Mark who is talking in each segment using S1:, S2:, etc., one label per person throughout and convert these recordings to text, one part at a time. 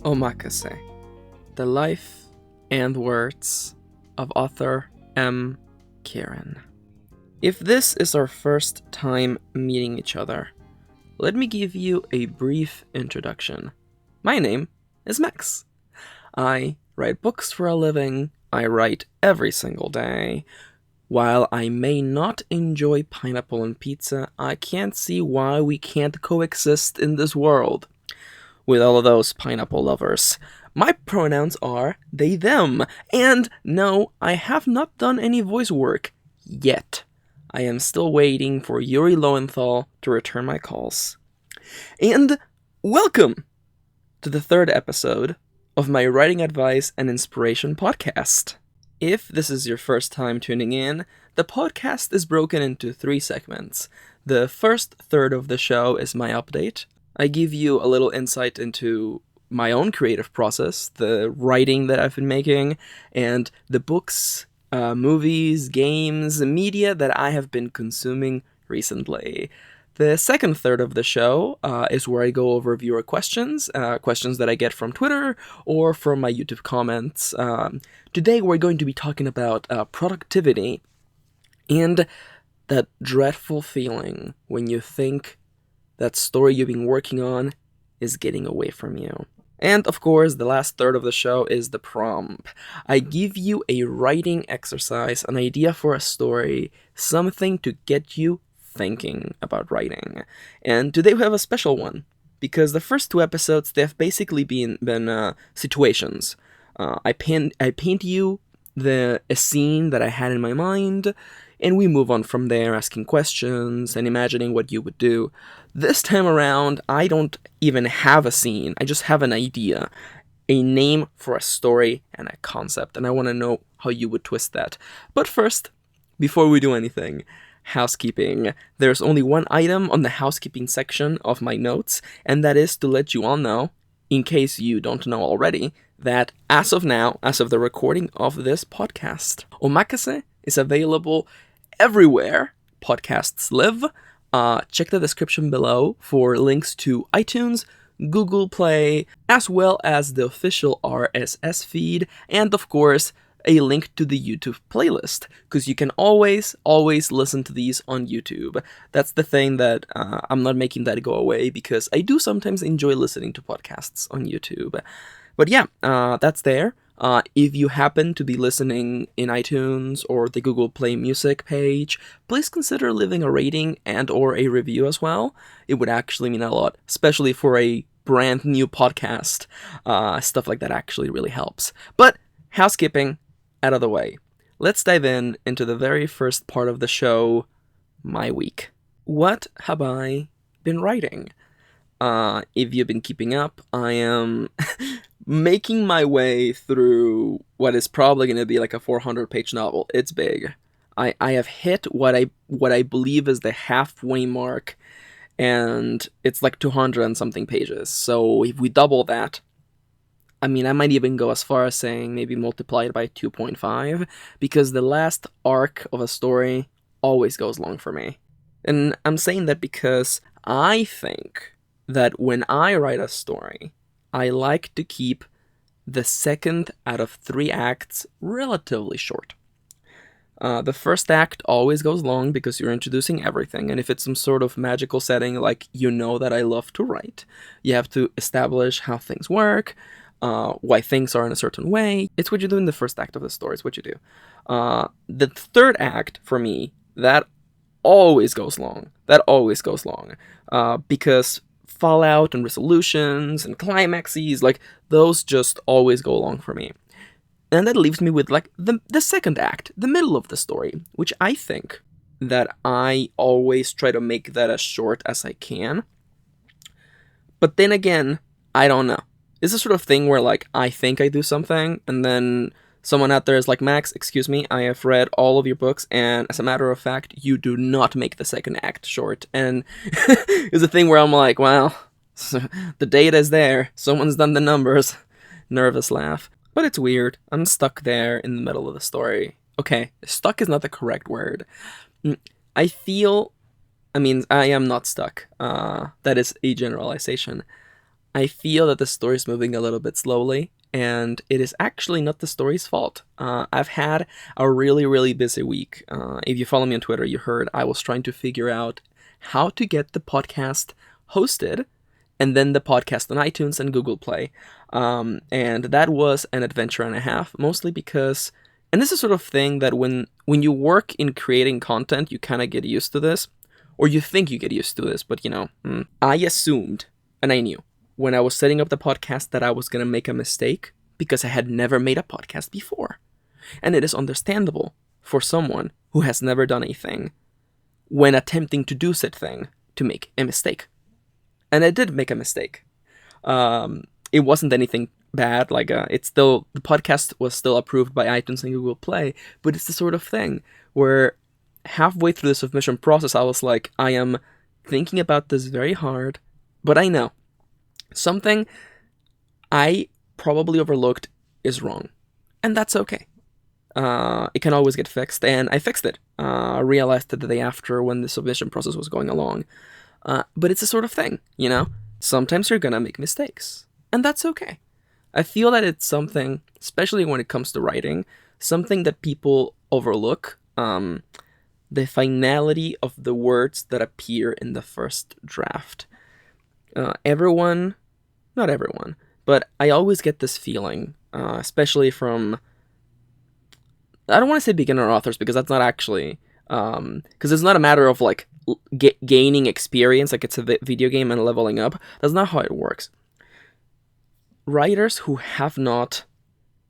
S1: Omakase, the life and words of author M. Kieran. If this is our first time meeting each other, let me give you a brief introduction. My name is Max. I write books for a living. I write every single day. While I may not enjoy pineapple and pizza, I can't see why we can't coexist in this world. With all of those pineapple lovers. My pronouns are they, them, and no, I have not done any voice work yet. I am still waiting for Yuri Lowenthal to return my calls. And welcome to the third episode of my Writing Advice and Inspiration podcast. If this is your first time tuning in, the podcast is broken into 3 segments. The first third of the show is my update. I give you a little insight into my own creative process, the writing that I've been making, and the books, movies, games, media that I have been consuming recently. The second third of the show is where I go over viewer questions, questions that I get from Twitter or from my YouTube comments. Today we're going to be talking about productivity and that dreadful feeling when you think that story you've been working on is getting away from you. And of course, the last third of the show is the prompt. I give you a writing exercise, an idea for a story, something to get you thinking about writing. And today we have a special one, because the first 2 episodes, they have basically been situations. I paint you a scene that I had in my mind, and we move on from there, asking questions and imagining what you would do. This time around, I don't even have a scene. I just have an idea, a name for a story and a concept, and I want to know how you would twist that. But first, before we do anything, housekeeping. There's only one item on the housekeeping section of my notes, and that is to let you all know, in case you don't know already, that as of now, as of the recording of this podcast, Omakase is available everywhere podcasts live. Check the description below for links to iTunes, Google Play, as well as the official RSS feed, and of course, a link to the YouTube playlist, because you can always listen to these on YouTube. That's the thing that I'm not making that go away, because I do sometimes enjoy listening to podcasts on YouTube. But yeah, that's there. If you happen to be listening in iTunes or the Google Play Music page, please consider leaving a rating and or a review as well. It would actually mean a lot, especially for a brand new podcast. Stuff like that actually really helps. But housekeeping out of the way. Let's dive into the very first part of the show, my week. What have I been writing? If you've been keeping up, I am making my way through what is probably going to be like a 400-page novel. It's big. I have hit what I believe is the halfway mark, and it's like 200 and something pages. So if we double that, I mean, I might even go as far as saying maybe multiply it by 2.5, because the last arc of a story always goes long for me. And I'm saying that because I think that when I write a story, I like to keep the second out of 3 acts relatively short. The first act always goes long because you're introducing everything, and if it's some sort of magical setting, like you know that I love to write, you have to establish how things work, why things are in a certain way. It's what you do in the first act of the story, it's what you do. The third act, for me, that always goes long. Because fallout and resolutions and climaxes, like, those just always go long for me. And that leaves me with, like, the second act, the middle of the story, which I think that I always try to make that as short as I can. But then again, I don't know. It's the sort of thing where, like, I think I do something, and then someone out there is like, Max, excuse me, I have read all of your books, and as a matter of fact, you do not make the second act short. And it's a thing where I'm like, well, the data is there. Someone's done the numbers. Nervous laugh. But it's weird. I'm stuck there in the middle of the story. Okay, stuck is not the correct word. I am not stuck. That is a generalization. I feel that the story is moving a little bit slowly, and it is actually not the story's fault. I've had a really, really busy week. If you follow me on Twitter, you heard I was trying to figure out how to get the podcast hosted and then the podcast on iTunes and Google Play. And that was an adventure and a half, mostly because, and this is sort of thing that when you work in creating content, you kind of get used to this, or you think you get used to this, but I assumed, and I knew, when I was setting up the podcast that I was going to make a mistake because I had never made a podcast before. And it is understandable for someone who has never done anything when attempting to do said thing to make a mistake. And I did make a mistake. It wasn't anything bad. The podcast was still approved by iTunes and Google Play, but it's the sort of thing where halfway through the submission process, I was like, I am thinking about this very hard, but I know something I probably overlooked is wrong, and that's okay. It can always get fixed, and I fixed it. I realized it the day after when the submission process was going along. But it's a sort of thing, Sometimes you're gonna make mistakes, and that's okay. I feel that it's something, especially when it comes to writing, something that people overlook. The finality of the words that appear in the first draft. Not everyone, but I always get this feeling, especially from, I don't want to say beginner authors, because that's not actually, because it's not a matter of gaining experience, like it's a video game and leveling up. That's not how it works. Writers who have not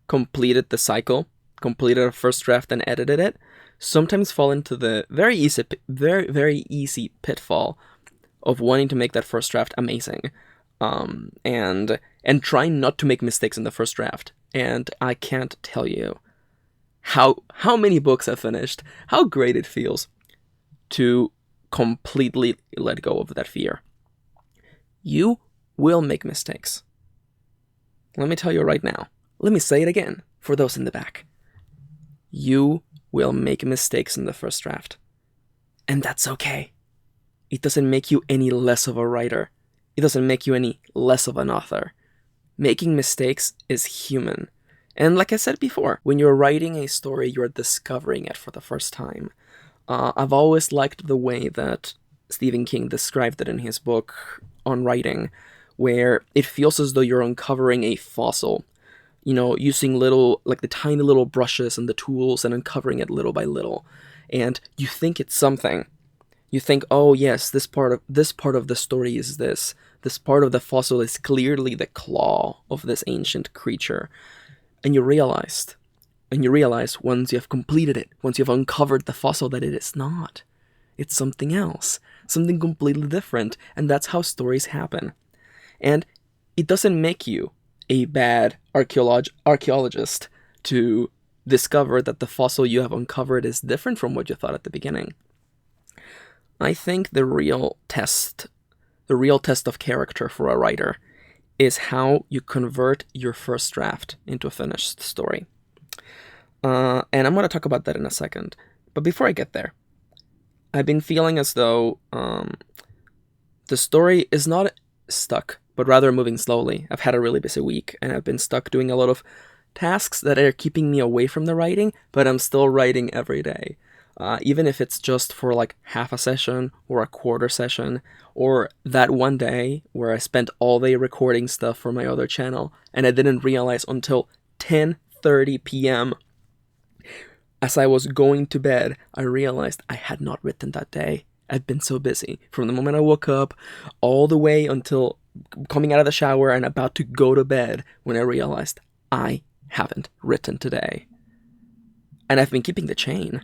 S1: completed the cycle, completed a first draft and edited it, sometimes fall into the very easy pitfall of wanting to make that first draft amazing, and trying not to make mistakes in the first draft. And I can't tell you how many books I've finished, how great it feels to completely let go of that fear. You will make mistakes. Let me tell you right now. Let me say it again for those in the back. You will make mistakes in the first draft. And that's okay. It doesn't make you any less of a writer. It doesn't make you any less of an author. Making mistakes is human. And like I said before, when you're writing a story, you're discovering it for the first time. I've always liked the way that Stephen King described it in his book on writing, where it feels as though you're uncovering a fossil, using the tiny little brushes and the tools and uncovering it little by little. And you think it's something. You think, oh yes, this part of the story is this. This part of the fossil is clearly the claw of this ancient creature. And you realize once you have completed it, once you've uncovered the fossil, that it is not. It's something else, something completely different, and that's how stories happen. And it doesn't make you a bad archaeologist to discover that the fossil you have uncovered is different from what you thought at the beginning. I think the real test of character for a writer is how you convert your first draft into a finished story. And I'm going to talk about that in a second. But before I get there, I've been feeling as though the story is not stuck, but rather moving slowly. I've had a really busy week, and I've been stuck doing a lot of tasks that are keeping me away from the writing, but I'm still writing every day. Even if it's just for half a session or a quarter session, or that one day where I spent all day recording stuff for my other channel, and I didn't realize until 10:30 p.m. as I was going to bed, I realized I had not written that day. I've been so busy. From the moment I woke up, all the way until coming out of the shower and about to go to bed, when I realized I haven't written today. And I've been keeping the chain.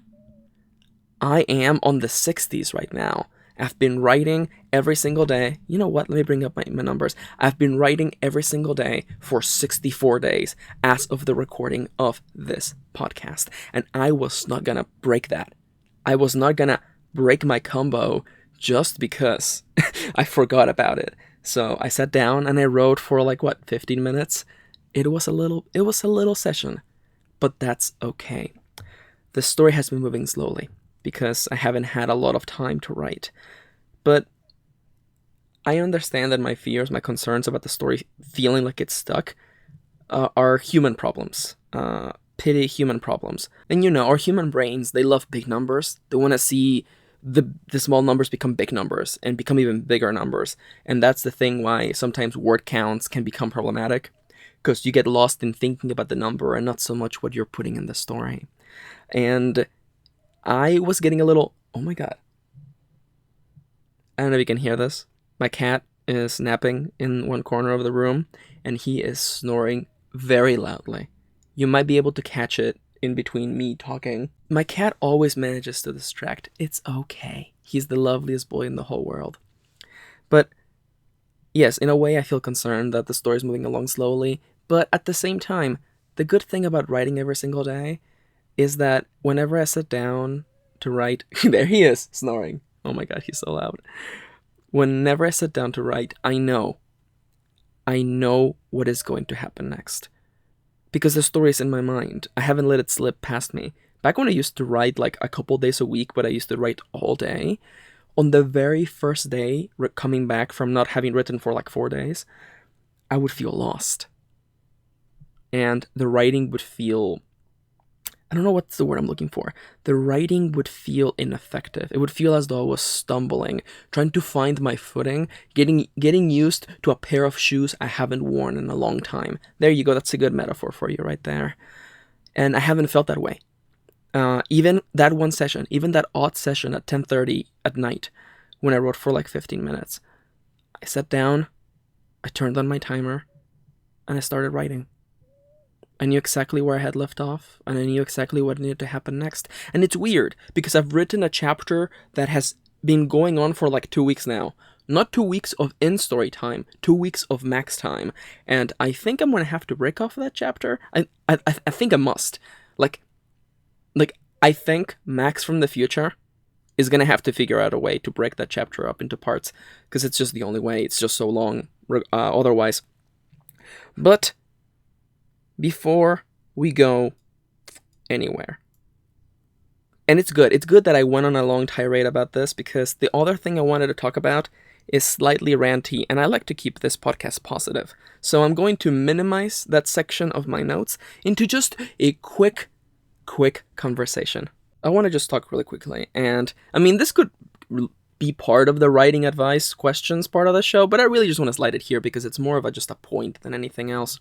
S1: I am on the 60s right now. I've been writing every single day. You know what? Let me bring up my numbers. I've been writing every single day for 64 days as of the recording of this podcast. And I was not gonna break that. I was not gonna break my combo just because I forgot about it. So I sat down and I wrote for 15 minutes. It was a little session, but that's okay. The story has been moving slowly because I haven't had a lot of time to write. But I understand that my fears, my concerns about the story feeling like it's stuck are human problems. Pity human problems. And our human brains, they love big numbers. They want to see the small numbers become big numbers and become even bigger numbers. And that's the thing why sometimes word counts can become problematic, because you get lost in thinking about the number and not so much what you're putting in the story. And I was getting a little, oh my god. I don't know if you can hear this. My cat is napping in one corner of the room, and he is snoring very loudly. You might be able to catch it in between me talking. My cat always manages to distract. It's okay. He's the loveliest boy in the whole world. But yes, in a way I feel concerned that the story's moving along slowly, but at the same time, the good thing about writing every single day is that whenever I sit down to write, there he is, snoring. Oh my god, he's so loud. Whenever I sit down to write, I know what is going to happen next. Because the story is in my mind. I haven't let it slip past me. Back when I used to write like a couple days a week, but I used to write all day, on the very first day, coming back from not having written for like 4 days, I would feel lost. And the writing would feel, I don't know what's the word I'm looking for. The writing would feel ineffective. It would feel as though I was stumbling, trying to find my footing, getting used to a pair of shoes I haven't worn in a long time. There you go. That's a good metaphor for you right there. And I haven't felt that way. Even that one session, even that odd session at 10:30 at night, when I wrote for like 15 minutes, I sat down, I turned on my timer, and I started writing. I knew exactly where I had left off, and I knew exactly what needed to happen next. And it's weird, because I've written a chapter that has been going on for like 2 weeks now. Not 2 weeks of in-story time, 2 weeks of max time. And I think I'm going to have to break off that chapter. I think I must. Like, I think Max from the future is going to have to figure out a way to break that chapter up into parts, because it's just the only way. It's just so long otherwise. But before we go anywhere, and it's good that I went on a long tirade about this, because the other thing I wanted to talk about is slightly ranty, and I like to keep this podcast positive. So I'm going to minimize that section of my notes into just a quick conversation. I want to just talk really quickly, and I mean, this could be part of the writing advice questions part of the show, but I really just want to slide it here because it's more of just a point than anything else.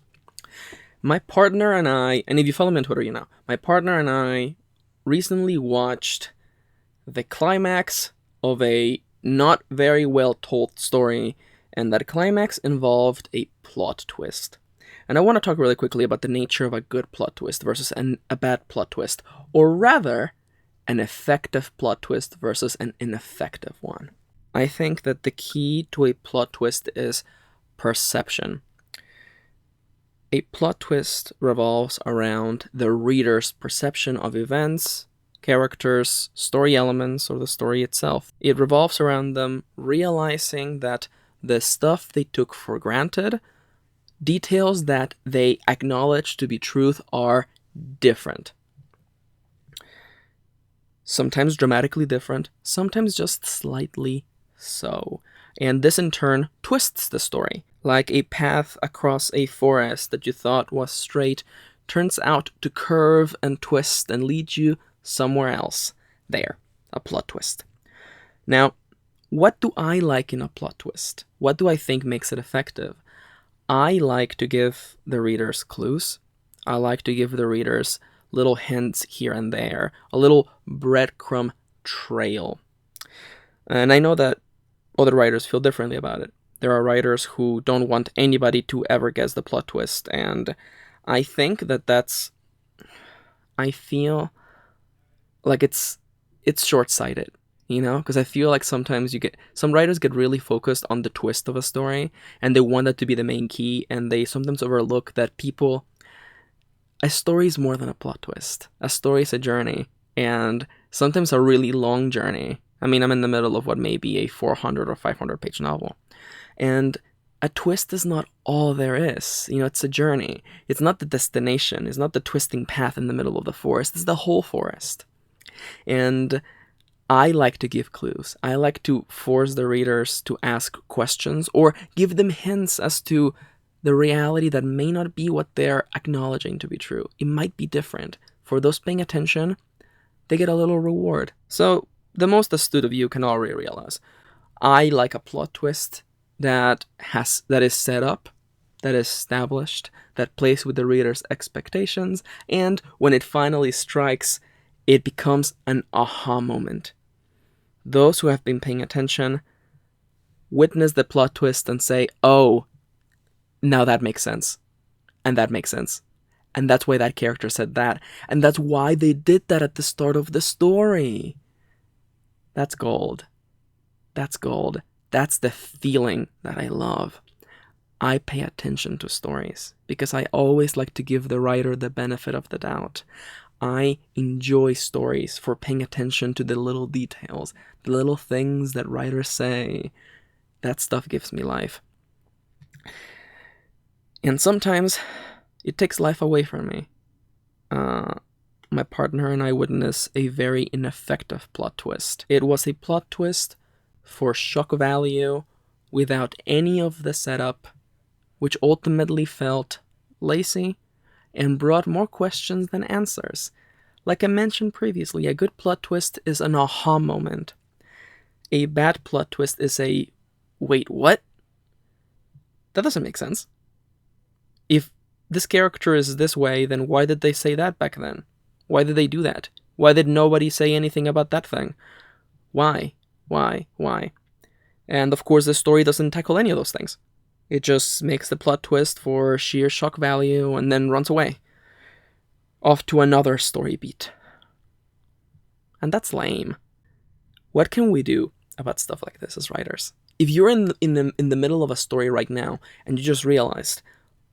S1: My partner and I, and if you follow me on Twitter, you know, my partner and I recently watched the climax of a not very well told story, and that climax involved a plot twist. And I want to talk really quickly about the nature of a good plot twist versus a bad plot twist, or rather, an effective plot twist versus an ineffective one. I think that the key to a plot twist is perception. A plot twist revolves around the reader's perception of events, characters, story elements, or the story itself. It revolves around them realizing that the stuff they took for granted, details that they acknowledge to be truth, are different. Sometimes dramatically different, sometimes just slightly so. And this in turn twists the story. Like a path across a forest that you thought was straight turns out to curve and twist and lead you somewhere else. There, a plot twist. Now, what do I like in a plot twist? What do I think makes it effective? I like to give the readers clues. I like to give the readers little hints here and there, a little breadcrumb trail. And I know that other writers feel differently about it. There are writers who don't want anybody to ever guess the plot twist, and I think I feel like it's short-sighted, you know? Because I feel like sometimes some writers get really focused on the twist of a story, and they want that to be the main key, and they sometimes overlook that a story is more than a plot twist. A story is a journey, and sometimes a really long journey. I mean, I'm in the middle of what may be a 400 or 500 page novel. And a twist is not all there is. You know, it's a journey. It's not the destination. It's not the twisting path in the middle of the forest. It's the whole forest. And I like to give clues. I like to force the readers to ask questions or give them hints as to the reality that may not be what they're acknowledging to be true. It might be different. For those paying attention, they get a little reward. So the most astute of you can already realize I like a plot twist that is set up, that is established, that plays with the reader's expectations, and when it finally strikes, it becomes an aha moment. Those who have been paying attention witness the plot twist and say, oh, now that makes sense. And that makes sense. And that's why that character said that. And that's why they did that at the start of the story. That's gold. That's gold. That's the feeling that I love. I pay attention to stories because I always like to give the writer the benefit of the doubt. I enjoy stories for paying attention to the little details, the little things that writers say. That stuff gives me life. And sometimes it takes life away from me. My partner and I witnessed a very ineffective plot twist. It was a plot twist for shock value without any of the setup, which ultimately felt lazy and brought more questions than answers. Like I mentioned previously, a good plot twist is an aha moment. A bad plot twist is a, wait, what? That doesn't make sense. If this character is this way, then why did they say that back then? Why did they do that? Why did nobody say anything about that thing? Why? And of course, the story doesn't tackle any of those things. It just makes the plot twist for sheer shock value and then runs away. Off to another story beat. And that's lame. What can we do about stuff like this as writers? If you're in the middle of a story right now and you just realized,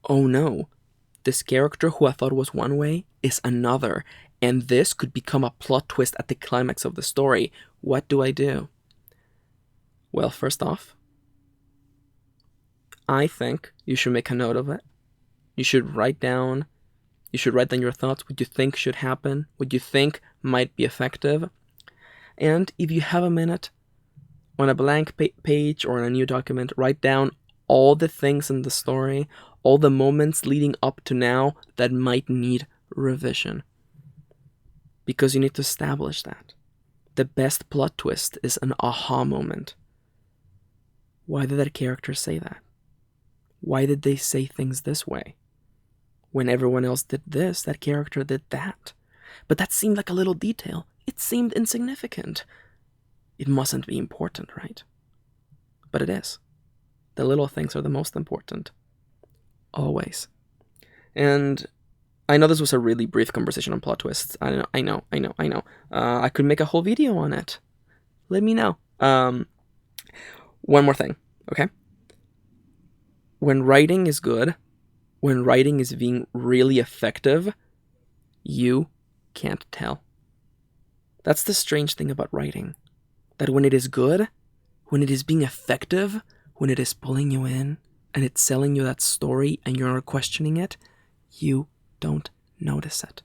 S1: oh no, this character who I thought was one way is another, and this could become a plot twist at the climax of the story, what do I do? Well, first off, I think you should make a note of it. You should write down your thoughts, what you think should happen, what you think might be effective. And if you have a minute, on a blank page or in a new document, write down all the things in the story, all the moments leading up to now that might need revision. Because you need to establish that. The best plot twist is an aha moment. Why did that character say that? Why did they say things this way? When everyone else did this, that character did that. But that seemed like a little detail. It seemed insignificant. It mustn't be important, right? But it is. The little things are the most important. Always. And I know this was a really brief conversation on plot twists. I know. I could make a whole video on it. Let me know. One more thing, okay? When writing is good, when writing is being really effective, you can't tell. That's the strange thing about writing. That when it is good, when it is being effective, when it is pulling you in, and it's selling you that story and you're not questioning it, you don't notice it.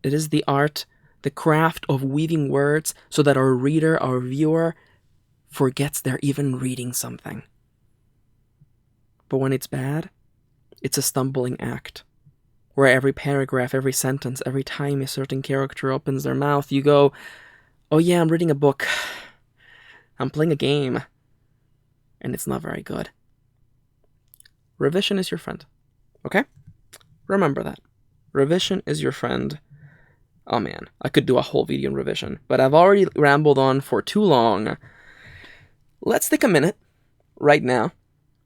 S1: It is the art, the craft of weaving words so that our reader, our viewer, forgets they're even reading something. But when it's bad, it's a stumbling act, where every paragraph, every sentence, every time a certain character opens their mouth, you go, oh yeah, I'm reading a book. I'm playing a game. And it's not very good. Revision is your friend. Okay? Remember that. Revision is your friend. Oh man, I could do a whole video on revision, but I've already rambled on for too long. Let's take a minute right now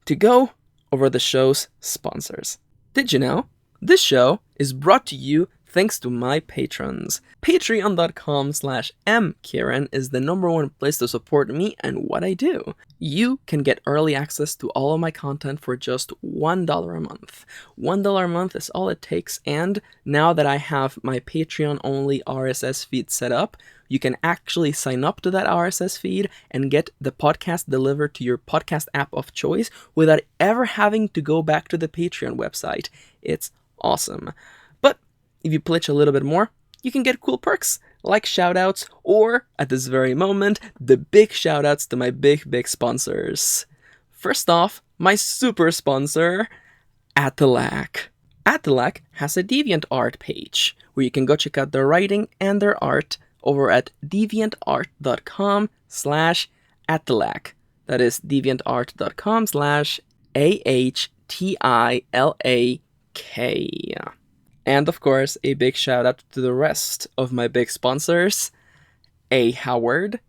S1: to go over the show's sponsors. Did you know? This show is brought to you thanks to my patrons. Patreon.com/mkieran is the #1 place to support me and what I do. You can get early access to all of my content for just $1 a month. $1 a month is all it takes, and now that I have my Patreon-only RSS feed set up, you can actually sign up to that RSS feed and get the podcast delivered to your podcast app of choice without ever having to go back to the Patreon website. It's awesome. But if you pledge a little bit more, you can get cool perks like shoutouts, or at this very moment, the big shoutouts to my big sponsors. First off, my super sponsor, Atalac. Atalac has a DeviantArt page where you can go check out their writing and their art over at deviantart.com/Atalac. That is deviantart.com/AHTILAK. And of course, a big shout out to the rest of my big sponsors: A. Howard,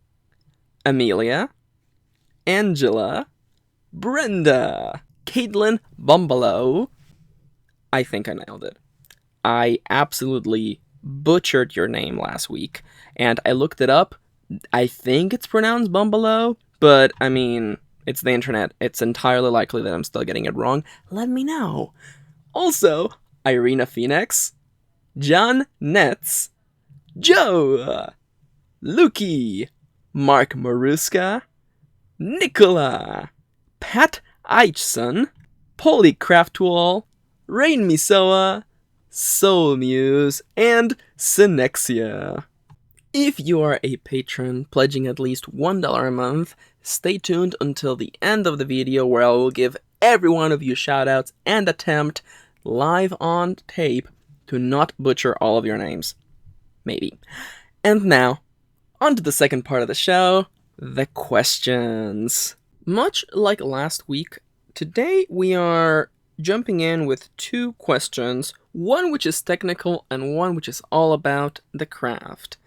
S1: Amelia, Angela, Brenda, Caitlin Bumbalo. I think I nailed it. I absolutely butchered your name last week, and I looked it up. I think it's pronounced Bumbalo, but I mean, it's the internet. It's entirely likely that I'm still getting it wrong. Let me know. Also, Irina Phoenix, John Netz, Joe, Lukey, Mark Maruska, Nicola, Pat Eichson, Polly Craftwall, Rain Misoa, Soul Muse, and Synexia. If you are a patron pledging at least $1 a month, stay tuned until the end of the video where I will give every one of you shoutouts and attempt live on tape to not butcher all of your names. Maybe. And now, on to the second part of the show, the questions. Much like last week, today we are jumping in with two questions, one which is technical and one which is all about the craft.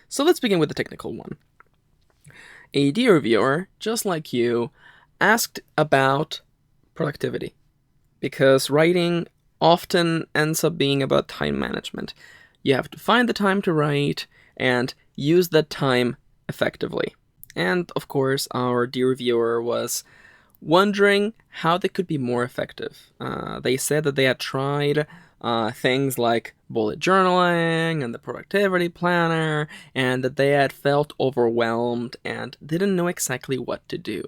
S1: So let's begin with the technical one. A dear viewer, just like you, asked about productivity, because writing often ends up being about time management. You have to find the time to write and use that time effectively. And of course, our dear viewer was wondering how they could be more effective. They said that they had tried things like bullet journaling and the productivity planner, and that they had felt overwhelmed and didn't know exactly what to do.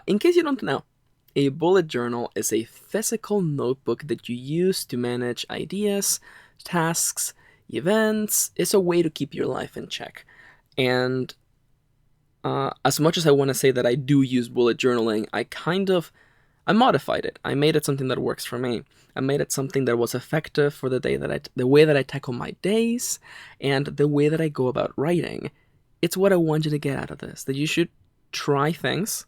S1: In case you don't know, a bullet journal is a physical notebook that you use to manage ideas, tasks, events. It's a way to keep your life in check. And as much as I want to say that I do use bullet journaling, I modified it. I made it something that works for me. I made it something that was effective for the way that I tackle my days and the way that I go about writing. It's what I want you to get out of this, that you should try things,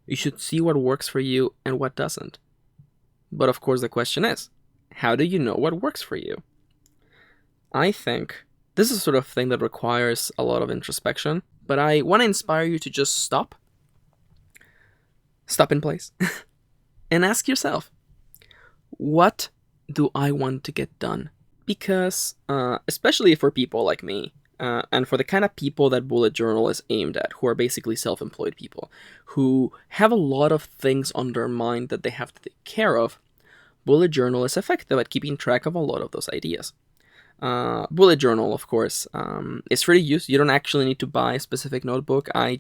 S1: you should see what works for you and what doesn't. But of course the question is, how do you know what works for you? I think this is the sort of thing that requires a lot of introspection, but I want to inspire you to just stop in place, and ask yourself, what do I want to get done? Because, especially for people like me, and for the kind of people that bullet journal is aimed at, who are basically self-employed people, who have a lot of things on their mind that they have to take care of, bullet journal is effective at keeping track of a lot of those ideas. Bullet journal, of course, is free to use. You don't actually need to buy a specific notebook. I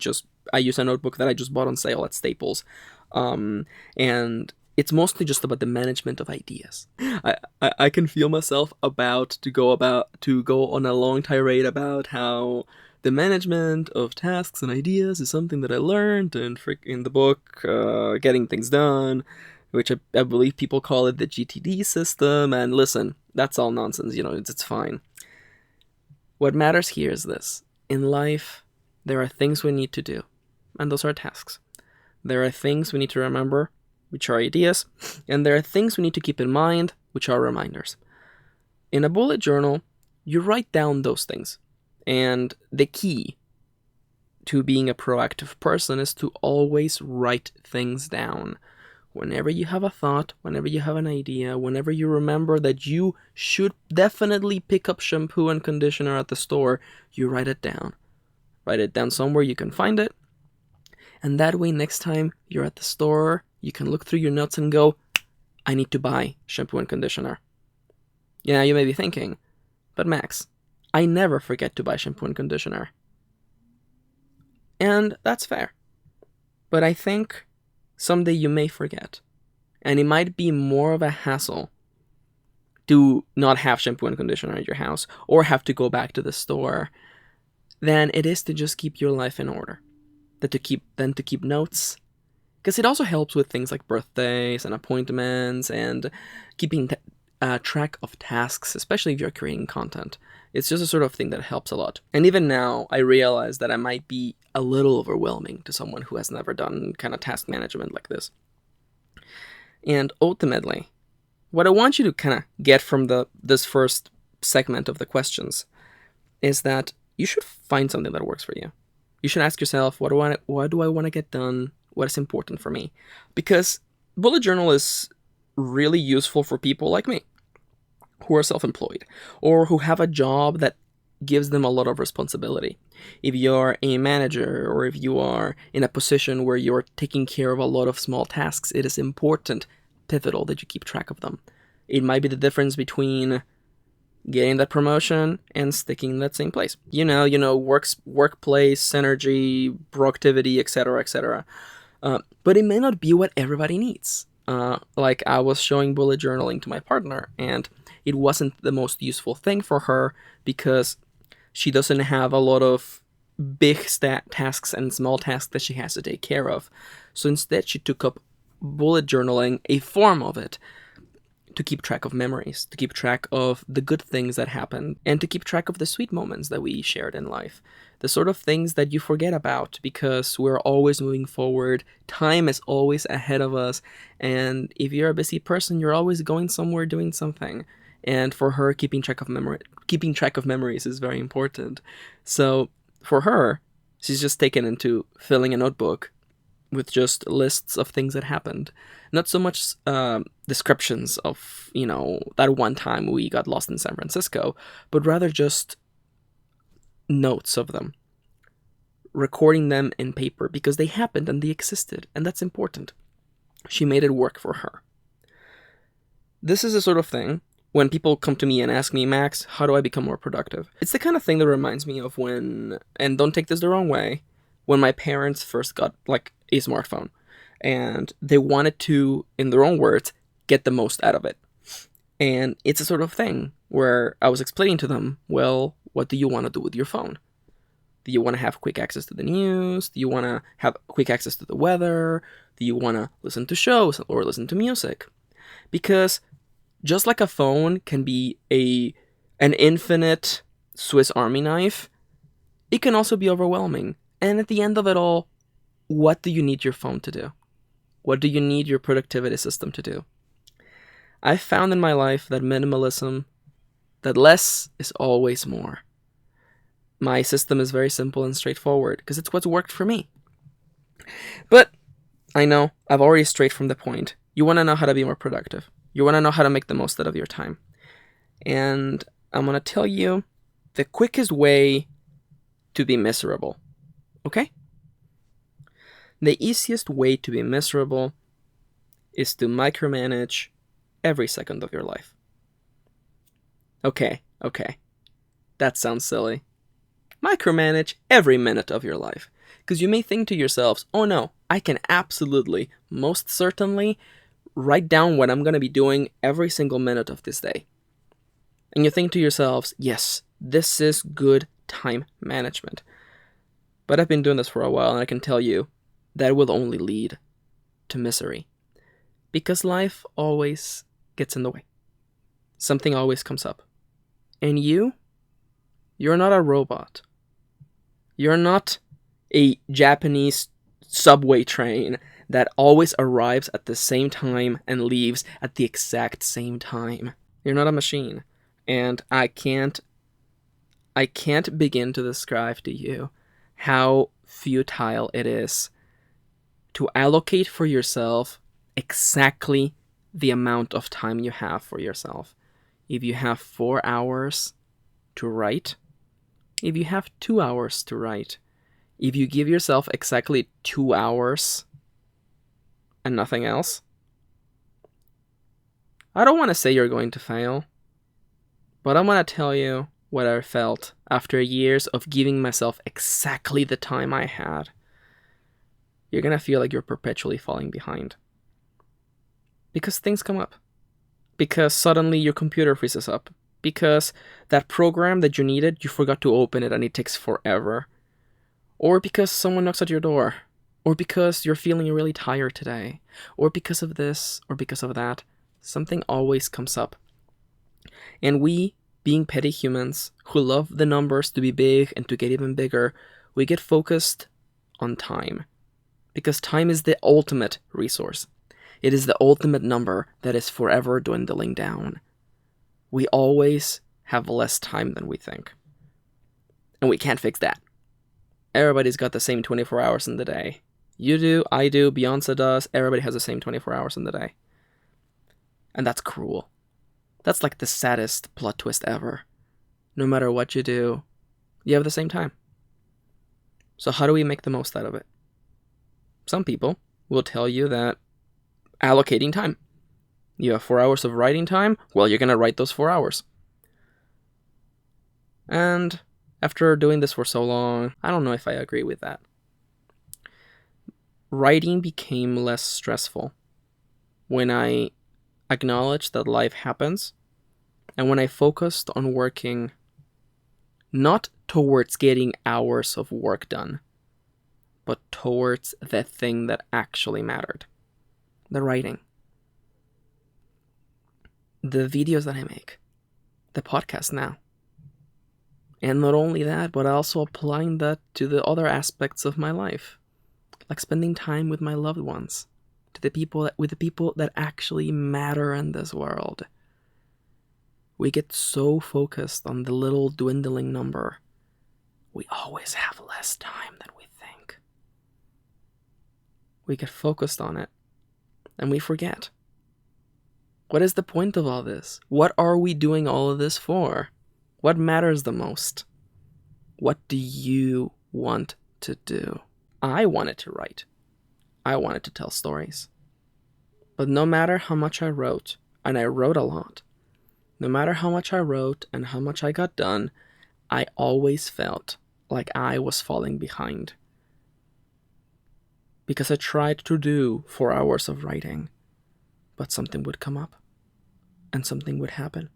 S1: use a notebook that I just bought on sale at Staples. And it's mostly just about the management of ideas. I can feel myself about to go on a long tirade about how the management of tasks and ideas is something that I learned in the book, Getting Things Done, which I believe people call it the GTD system. And listen, that's all nonsense, it's fine. What matters here is this. In life, there are things we need to do, and those are tasks. There are things we need to remember, which are ideas, and there are things we need to keep in mind, which are reminders. In a bullet journal, you write down those things, and the key to being a proactive person is to always write things down. Whenever you have a thought, whenever you have an idea, whenever you remember that you should definitely pick up shampoo and conditioner at the store, you write it down. Write it down somewhere you can find it. And that way, next time you're at the store, you can look through your notes and go, I need to buy shampoo and conditioner. Yeah, you may be thinking, but Max, I never forget to buy shampoo and conditioner. And that's fair. But I think someday you may forget. And it might be more of a hassle to not have shampoo and conditioner at your house, or have to go back to the store than it is to just keep your life in order. Than to keep notes. Because it also helps with things like birthdays and appointments and keeping track of tasks, especially if you're creating content. It's just a sort of thing that helps a lot. And even now, I realize that I might be a little overwhelming to someone who has never done kind of task management like this. And ultimately, what I want you to kind of get from this first segment of the questions is that you should find something that works for you. You should ask yourself, what do I want to get done? What is important for me? Because bullet journal is really useful for people like me who are self-employed or who have a job that gives them a lot of responsibility. If you're a manager or if you are in a position where you're taking care of a lot of small tasks, it is important, pivotal, that you keep track of them. It might be the difference between getting that promotion and sticking in that same place. Workplace, synergy, productivity, etc., etc. But it may not be what everybody needs. Like I was showing bullet journaling to my partner, and it wasn't the most useful thing for her because she doesn't have a lot of big tasks and small tasks that she has to take care of. So instead, she took up bullet journaling, a form of it, to keep track of memories, to keep track of the good things that happened, and to keep track of the sweet moments that we shared in life. The sort of things that you forget about because we're always moving forward. Time is always ahead of us. And if you're a busy person, you're always going somewhere doing something. And for her, keeping track of memories is very important. So for her, she's just taken into filling a notebook with just lists of things that happened. Not so much descriptions of, that one time we got lost in San Francisco, but rather just notes of them. Recording them in paper because they happened and they existed, and that's important. She made it work for her. This is the sort of thing when people come to me and ask me, Max, how do I become more productive? It's the kind of thing that reminds me of when, and don't take this the wrong way, when my parents first got a smartphone and they wanted to, in their own words, get the most out of it. And it's a sort of thing where I was explaining to them, well, what do you want to do with your phone? Do you want to have quick access to the news? Do you want to have quick access to the weather? Do you want to listen to shows or listen to music? Because just like a phone can be an infinite Swiss Army knife, it can also be overwhelming. And at the end of it all, what do you need your phone to do? What do you need your productivity system to do? I've found in my life that minimalism, that less is always more. My system is very simple and straightforward because it's what's worked for me. But I know I've already strayed from the point. You want to know how to be more productive. You want to know how to make the most out of your time. And I'm going to tell you the quickest way to be miserable. Okay? The easiest way to be miserable is to micromanage every second of your life. Okay. That sounds silly. Micromanage every minute of your life. Because you may think to yourselves, oh no, I can absolutely, most certainly, write down what I'm going to be doing every single minute of this day. And you think to yourselves, yes, this is good time management. But I've been doing this for a while, and I can tell you that will only lead to misery. Because life always gets in the way. Something always comes up. And you're not a robot. You're not a Japanese subway train that always arrives at the same time and leaves at the exact same time. You're not a machine. And I can't begin to describe to you how futile it is to allocate for yourself exactly the amount of time you have for yourself. If you have 4 hours to write, if you have 2 hours to write, if you give yourself exactly 2 hours and nothing else, I don't want to say you're going to fail, but I'm going to tell you what I felt after years of giving myself exactly the time I had. You're going to feel like you're perpetually falling behind. Because things come up. Because suddenly your computer freezes up. because that program that you needed, you forgot to open it and it takes forever. Or because someone knocks at your door. Or because you're feeling really tired today. Or because of this, or because of that. Something always comes up. And we, being petty humans who love the numbers to be big and to get even bigger, we get focused on time. Because time is the ultimate resource. It is the ultimate number that is forever dwindling down. We always have less time than we think. And we can't fix that. Everybody's got the same 24 hours in the day. You do, I do, Beyonce does, everybody has the same 24 hours in the day. And that's cruel. That's like the saddest plot twist ever. No matter what you do, you have the same time. So how do we make the most out of it? Some people will tell you that allocating time. You have 4 hours of writing time, well, you're going to write those 4 hours. And after doing this for so long, I don't know if I agree with that. Writing became less stressful when I acknowledged that life happens and when I focused on working not towards getting hours of work done, but towards the thing that actually mattered. The writing. The videos that I make. The podcast now. And not only that, but also applying that to the other aspects of my life. Like spending time with my loved ones. With the people that actually matter in this world. We get so focused on the little dwindling number. We always have less time than we think. We get focused on it. And we forget. What is the point of all this? What are we doing all of this for? What matters the most? What do you want to do? I wanted to write. I wanted to tell stories. But no matter how much I wrote, and I wrote a lot, no matter how much I wrote and how much I got done, I always felt like I was falling behind. Because I tried to do 4 hours of writing, but something would come up, and something would happen,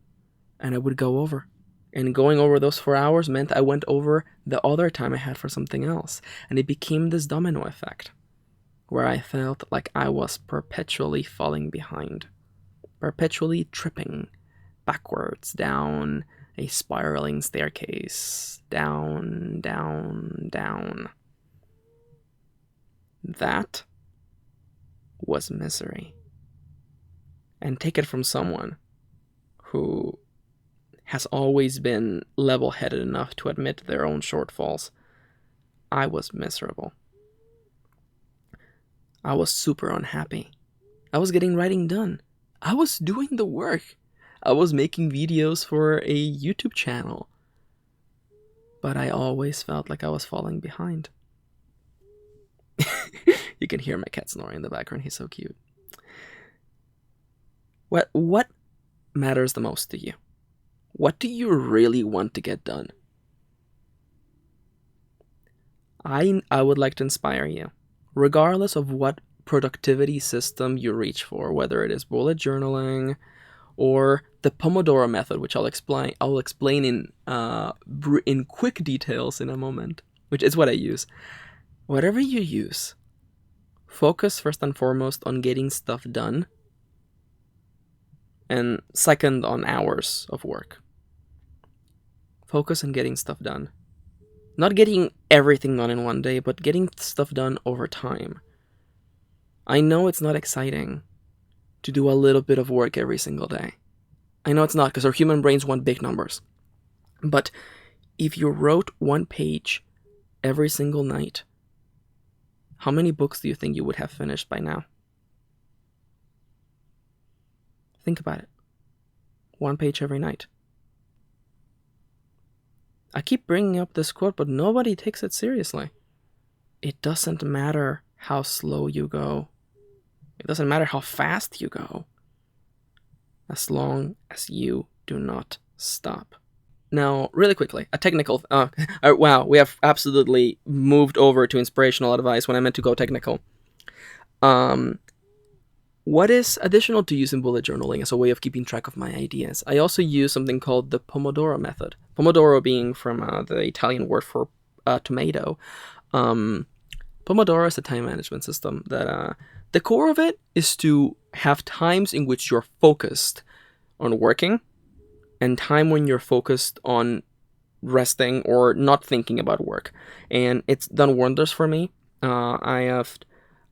S1: and I would go over. And going over those 4 hours meant I went over the other time I had for something else. And it became this domino effect, where I felt like I was perpetually falling behind, perpetually tripping backwards down a spiraling staircase, down, down, down. That was misery. And take it from someone who has always been level-headed enough to admit their own shortfalls. I was miserable. I was super unhappy. I was getting writing done. I was doing the work. I was making videos for a YouTube channel. But I always felt like I was falling behind. You can hear my cat snoring in the background. He's so cute. What matters the most to you? What do you really want to get done? I would like to inspire you, regardless of what productivity system you reach for, whether it is bullet journaling or the Pomodoro method, which I'll explain in quick details in a moment, which is what I use. Whatever you use, focus first and foremost on getting stuff done, and second on hours of work. Focus on getting stuff done. Not getting everything done in one day, but getting stuff done over time. I know it's not exciting to do a little bit of work every single day. I know it's not, because our human brains want big numbers. But if you wrote 1 page every single night, how many books do you think you would have finished by now? Think about it. 1 page every night. I keep bringing up this quote, but nobody takes it seriously. It doesn't matter how slow you go. It doesn't matter how fast you go. As long as you do not stop. Now, really quickly, a technical... wow, we have absolutely moved over to inspirational advice when I meant to go technical. what is additional to using bullet journaling as a way of keeping track of my ideas? I also use something called the Pomodoro method. Pomodoro being from the Italian word for tomato. Pomodoro is a time management system that the core of it is to have times in which you're focused on working and time when you're focused on resting or not thinking about work. And it's done wonders for me.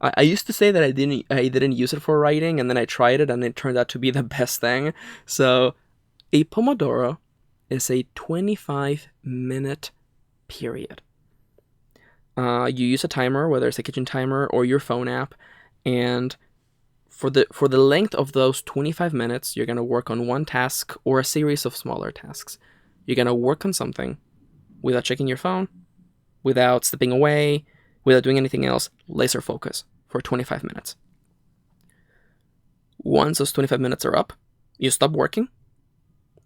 S1: I used to say that I didn't use it for writing, and then I tried it and it turned out to be the best thing. So a Pomodoro is a 25-minute period. You use a timer, whether it's a kitchen timer or your phone app, and for the length of those 25 minutes, you're gonna work on one task or a series of smaller tasks. You're gonna work on something without checking your phone, without stepping away, without doing anything else. Laser focus for 25 minutes. Once those 25 minutes are up, you stop working.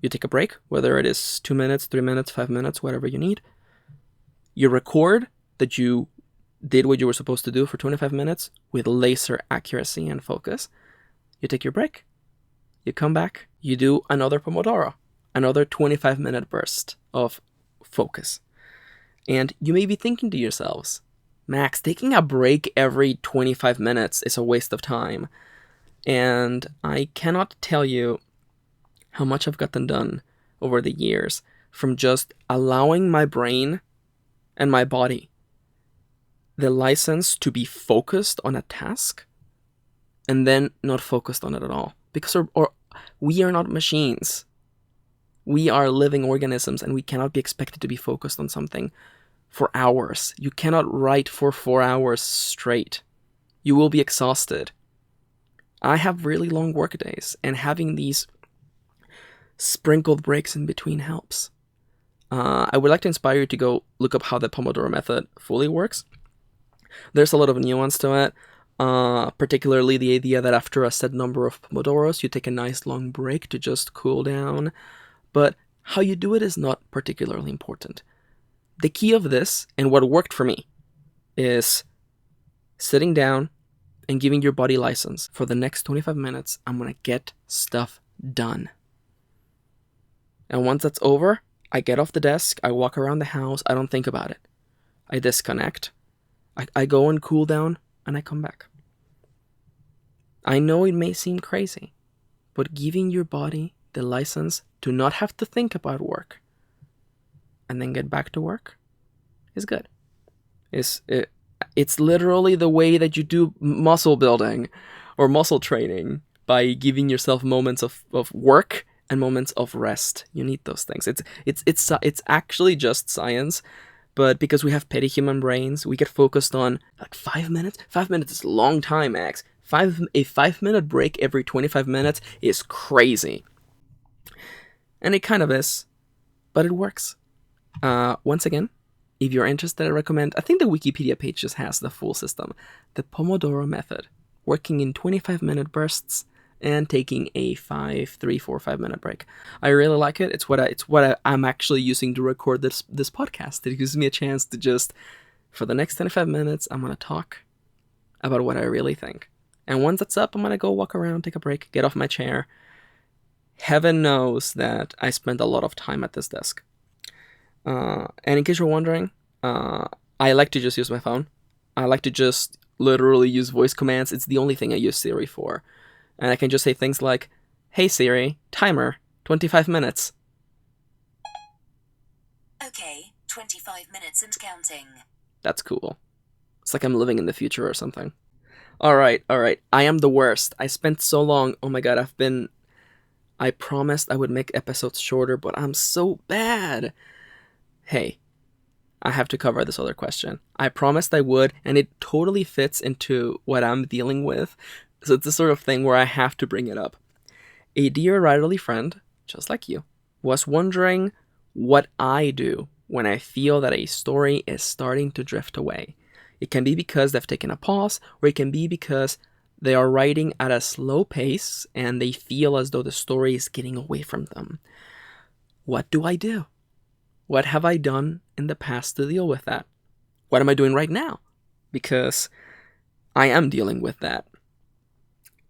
S1: You take a break, whether it is 2 minutes, 3 minutes, 5 minutes, whatever you need. You record that you did what you were supposed to do for 25 minutes with laser accuracy and focus. You take your break. You come back. You do another Pomodoro, another 25-minute burst of focus. And you may be thinking to yourselves, Max, taking a break every 25 minutes is a waste of time. And I cannot tell you how much I've gotten done over the years from just allowing my brain and my body the license to be focused on a task and then not focused on it at all. Because we are not machines. We are living organisms and we cannot be expected to be focused on something for hours. You cannot write for 4 hours straight. You will be exhausted. I have really long work days, and having these sprinkled breaks in between helps. I would like to inspire you to go look up how the Pomodoro method fully works. There's a lot of nuance to it, particularly the idea that after a set number of Pomodoros, you take a nice long break to just cool down. But how you do it is not particularly important. The key of this, and what worked for me, is sitting down and giving your body license. For the next 25 minutes, I'm going to get stuff done. And once that's over, I get off the desk, I walk around the house, I don't think about it. I disconnect. I go and cool down, and I come back. I know it may seem crazy, but giving your body the license to not have to think about work and then get back to work is good. It's literally the way that you do muscle building or muscle training, by giving yourself moments of work and moments of rest. You need those things. It's actually just science. But because we have petty human brains, we get focused on like 5 minutes. 5 minutes is a long time, Max. A 5-minute break every 25 minutes is crazy. And it kind of is, but it works. Once again, if you're interested, I recommend, I think the Wikipedia page just has the full system. The Pomodoro method, working in 25-minute bursts and taking a 3, 4, 5-minute break. I really like it. It's what I'm actually using to record this podcast. It gives me a chance to just, for the next 25 minutes, I'm going to talk about what I really think. And once that's up, I'm going to go walk around, take a break, get off my chair. Heaven knows that I spend a lot of time at this desk. And in case you're wondering, I like to just use my phone. I like to just literally use voice commands. It's the only thing I use Siri for. And I can just say things like, "Hey Siri, timer, 25 minutes.
S2: Okay, 25 minutes and counting.
S1: That's cool. It's like I'm living in the future or something. Alright. I am the worst. I spent so long. Oh my god, I promised I would make episodes shorter, but I'm so bad. Hey, I have to cover this other question. I promised I would, and it totally fits into what I'm dealing with. So it's the sort of thing where I have to bring it up. A dear writerly friend, just like you, was wondering what I do when I feel that a story is starting to drift away. It can be because they've taken a pause, or it can be because they are writing at a slow pace and they feel as though the story is getting away from them. What do I do? What have I done in the past to deal with that? What am I doing right now? Because I am dealing with that.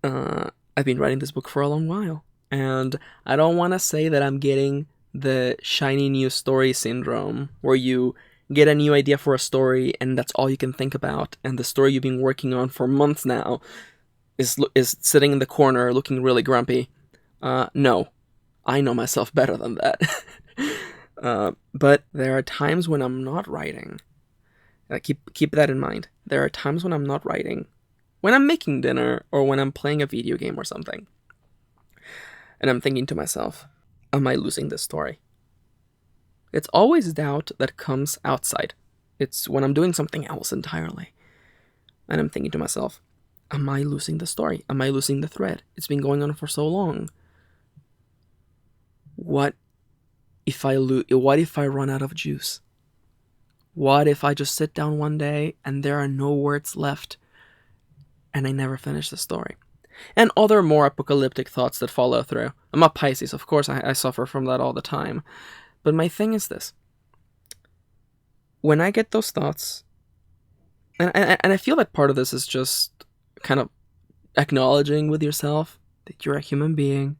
S1: I've been writing this book for a long while, and I don't want to say that I'm getting the shiny new story syndrome, where you get a new idea for a story and that's all you can think about, and the story you've been working on for months now is sitting in the corner looking really grumpy. No, I know myself better than that. But there are times when I'm not writing. Keep that in mind. There are times when I'm not writing, when I'm making dinner or when I'm playing a video game or something, and I'm thinking to myself, am I losing this story? It's always doubt that comes outside. It's when I'm doing something else entirely, and I'm thinking to myself, am I losing the story? Am I losing the thread? It's been going on for so long. What if I run out of juice? What if I just sit down one day and there are no words left and I never finish the story? And other more apocalyptic thoughts that follow through. I'm a Pisces, of course, I suffer from that all the time. But my thing is this. When I get those thoughts, and I feel that part of this is just kind of acknowledging with yourself that you're a human being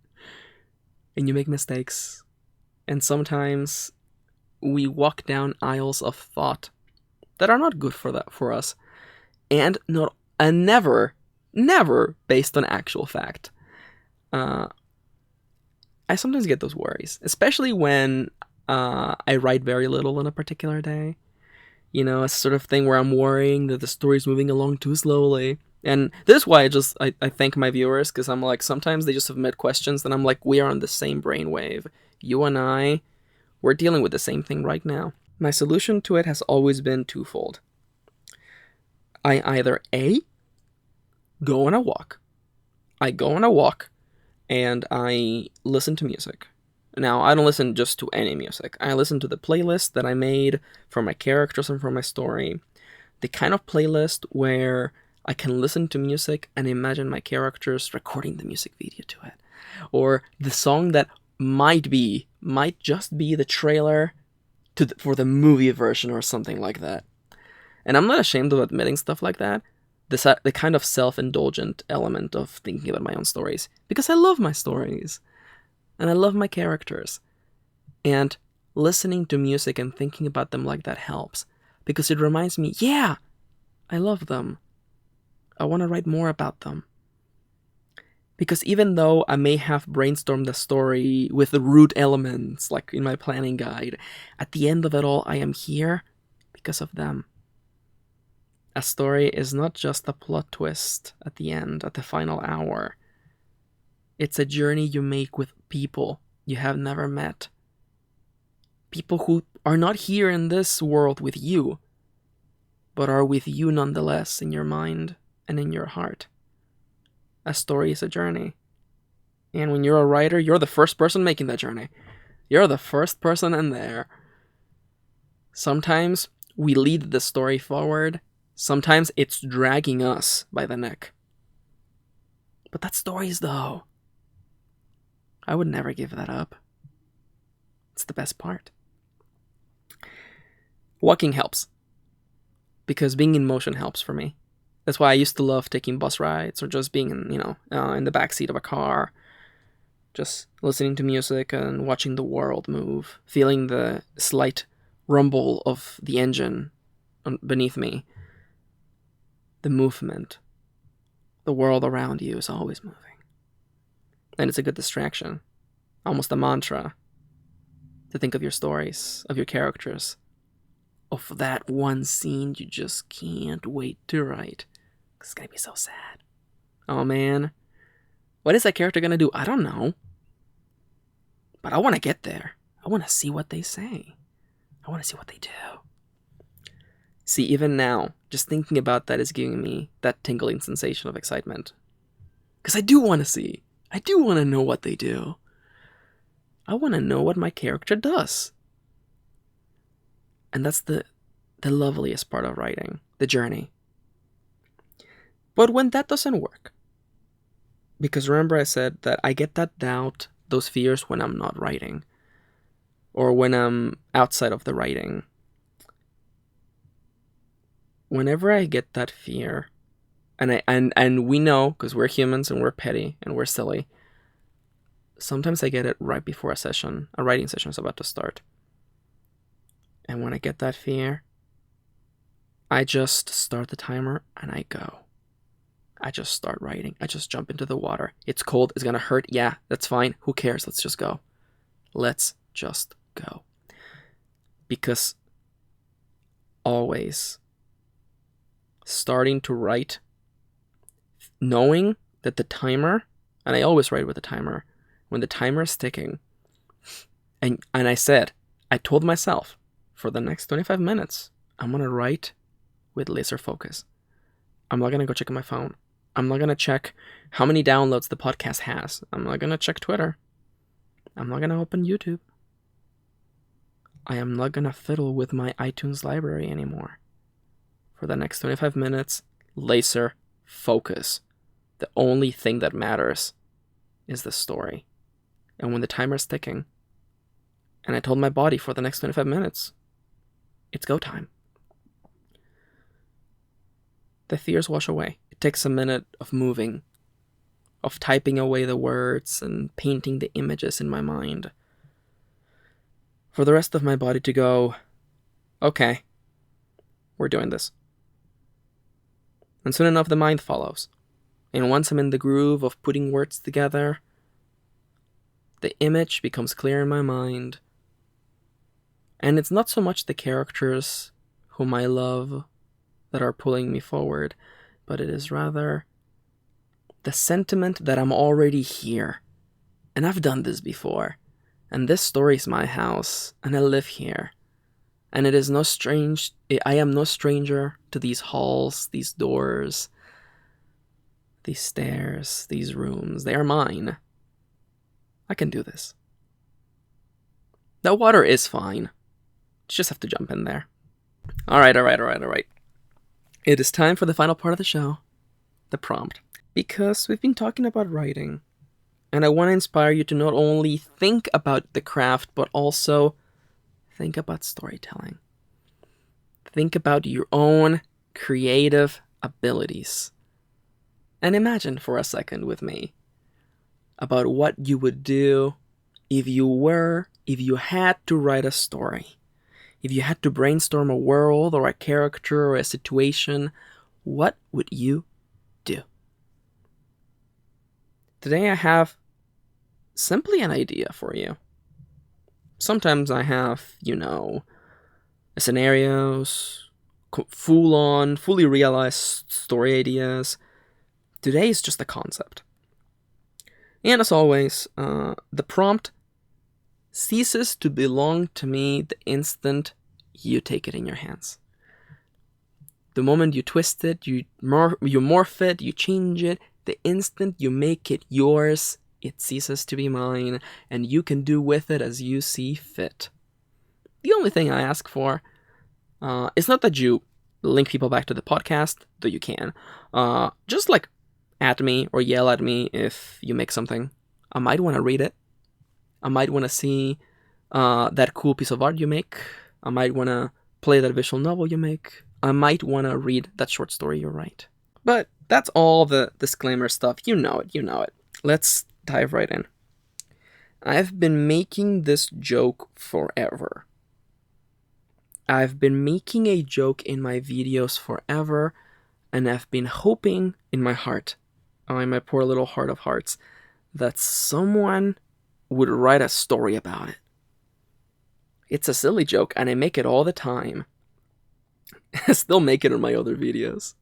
S1: and you make mistakes. And sometimes we walk down aisles of thought that are not good for us, and never based on actual fact. I sometimes get those worries, especially when I write very little in a particular day. You know, it's sort of thing where I'm worrying that the story's moving along too slowly. And this is why I thank my viewers, because I'm like, sometimes they just submit questions and I'm like, we are on the same brainwave. You and I, we're dealing with the same thing right now. My solution to it has always been twofold. I either A, go on a walk. I go on a walk and I listen to music. Now, I don't listen just to any music. I listen to the playlist that I made for my characters and for my story. The kind of playlist where I can listen to music and imagine my characters recording the music video to it. Or the song that might just be the trailer for the movie version or something like that. And I'm not ashamed of admitting stuff like that. The kind of self-indulgent element of thinking about my own stories. Because I love my stories. And I love my characters. And listening to music and thinking about them like that helps. Because it reminds me, yeah, I love them. I want to write more about them. Because even though I may have brainstormed the story with the root elements, like in my planning guide, at the end of it all, I am here because of them. A story is not just a plot twist at the end, at the final hour. It's a journey you make with people you have never met. People who are not here in this world with you, but are with you nonetheless in your mind and in your heart. A story is a journey. And when you're a writer, you're the first person making that journey. You're the first person in there. Sometimes we lead the story forward. Sometimes it's dragging us by the neck. But that's stories, though. I would never give that up. It's the best part. Walking helps. Because being in motion helps for me. That's why I used to love taking bus rides or just being in the backseat of a car. Just listening to music and watching the world move. Feeling the slight rumble of the engine beneath me. The movement. The world around you is always moving. And it's a good distraction. Almost a mantra. To think of your stories, of your characters. Of that one scene you just can't wait to write. It's gonna be so sad. Oh man. What is that character gonna do? I don't know. But I wanna get there. I wanna see what they say. I wanna see what they do. See, even now, just thinking about that is giving me that tingling sensation of excitement. Because I do wanna see. I do wanna know what they do. I wanna know what my character does. And that's the loveliest part of writing. The journey. But when that doesn't work, because remember I said that I get that doubt, those fears when I'm not writing, or when I'm outside of the writing. Whenever I get that fear, And we know, because we're humans and we're petty and we're silly, sometimes I get it right before a writing session is about to start. And when I get that fear, I just start the timer and I go. I just start writing. I just jump into the water. It's cold. It's going to hurt. Yeah, that's fine. Who cares? Let's just go. Let's just go. Because always starting to write, knowing that the timer, and I always write with a timer, when the timer is ticking, and I told myself, for the next 25 minutes, I'm going to write with laser focus. I'm not going to go check my phone. I'm not going to check how many downloads the podcast has. I'm not going to check Twitter. I'm not going to open YouTube. I am not going to fiddle with my iTunes library anymore. For the next 25 minutes, laser focus. The only thing that matters is the story. And when the timer's ticking, and I told my body for the next 25 minutes, it's go time. The fears wash away. It takes a minute of moving, of typing away the words and painting the images in my mind. For the rest of my body to go, okay, we're doing this. And soon enough, the mind follows. And once I'm in the groove of putting words together, the image becomes clear in my mind. And it's not so much the characters whom I love that are pulling me forward, but it is rather the sentiment that I'm already here. And I've done this before. And this story is my house, and I live here. And it is I am no stranger to these halls, these doors, these stairs, these rooms. They are mine. I can do this. The water is fine. Just have to jump in there. All right. It is time for the final part of the show, the prompt. Because we've been talking about writing, and I want to inspire you to not only think about the craft, but also think about storytelling. Think about your own creative abilities. And imagine for a second with me about what you would do if you had to write a story. If you had to brainstorm a world or a character or a situation, what would you do? Today I have simply an idea for you. Sometimes I have, scenarios, fully realized story ideas. Today is just a concept. And as always, the prompt ceases to belong to me the instant you take it in your hands. The moment you twist it, you morph it, you change it, the instant you make it yours, it ceases to be mine, and you can do with it as you see fit. The only thing I ask for is not that you link people back to the podcast, though you can. Just at me or yell at me if you make something. I might want to read it. I might want to see that cool piece of art you make. I might want to play that visual novel you make. I might want to read that short story you write. But that's all the disclaimer stuff. You know it. Let's dive right in. I've been making this joke forever. I've been making a joke in my videos forever, and I've been hoping in my heart, in my poor little heart of hearts, that someone would write a story about it. It's a silly joke, and I make it all the time. I still make it in my other videos.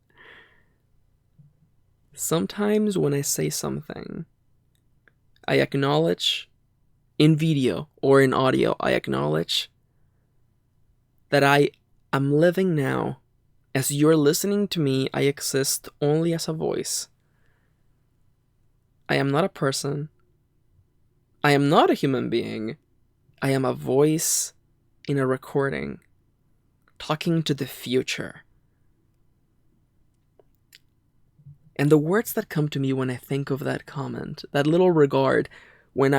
S1: Sometimes when I say something, I acknowledge, in video or in audio, I acknowledge that I am living now. As you're listening to me, I exist only as a voice. I am not a person. I am not a human being. I am a voice in a recording, talking to the future. And the words that come to me when I think of that comment, that little regard, when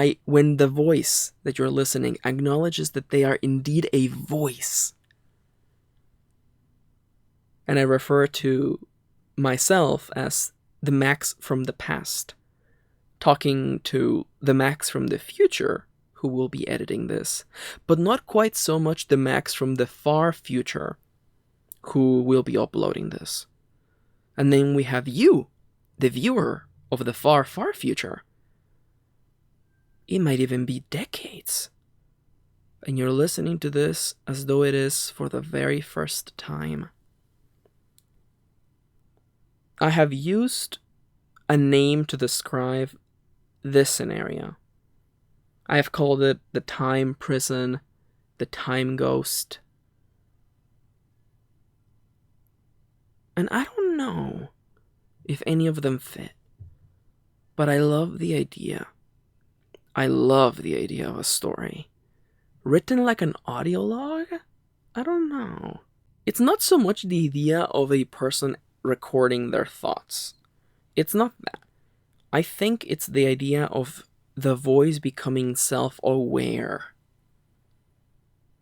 S1: the voice that you're listening acknowledges that they are indeed a voice, and I refer to myself as the Max from the past, talking to the Max from the future who will be editing this, but not quite so much the Max from the far future who will be uploading this. And then we have you, the viewer of the far, far future. It might even be decades. And you're listening to this as though it is for the very first time. I have used a name to describe this scenario. I have called it the time prison, the time ghost. And I don't know if any of them fit, but I love the idea. I love the idea of a story. Written like an audio log? I don't know. It's not so much the idea of a person recording their thoughts. It's not that. I think it's the idea of the voice becoming self-aware.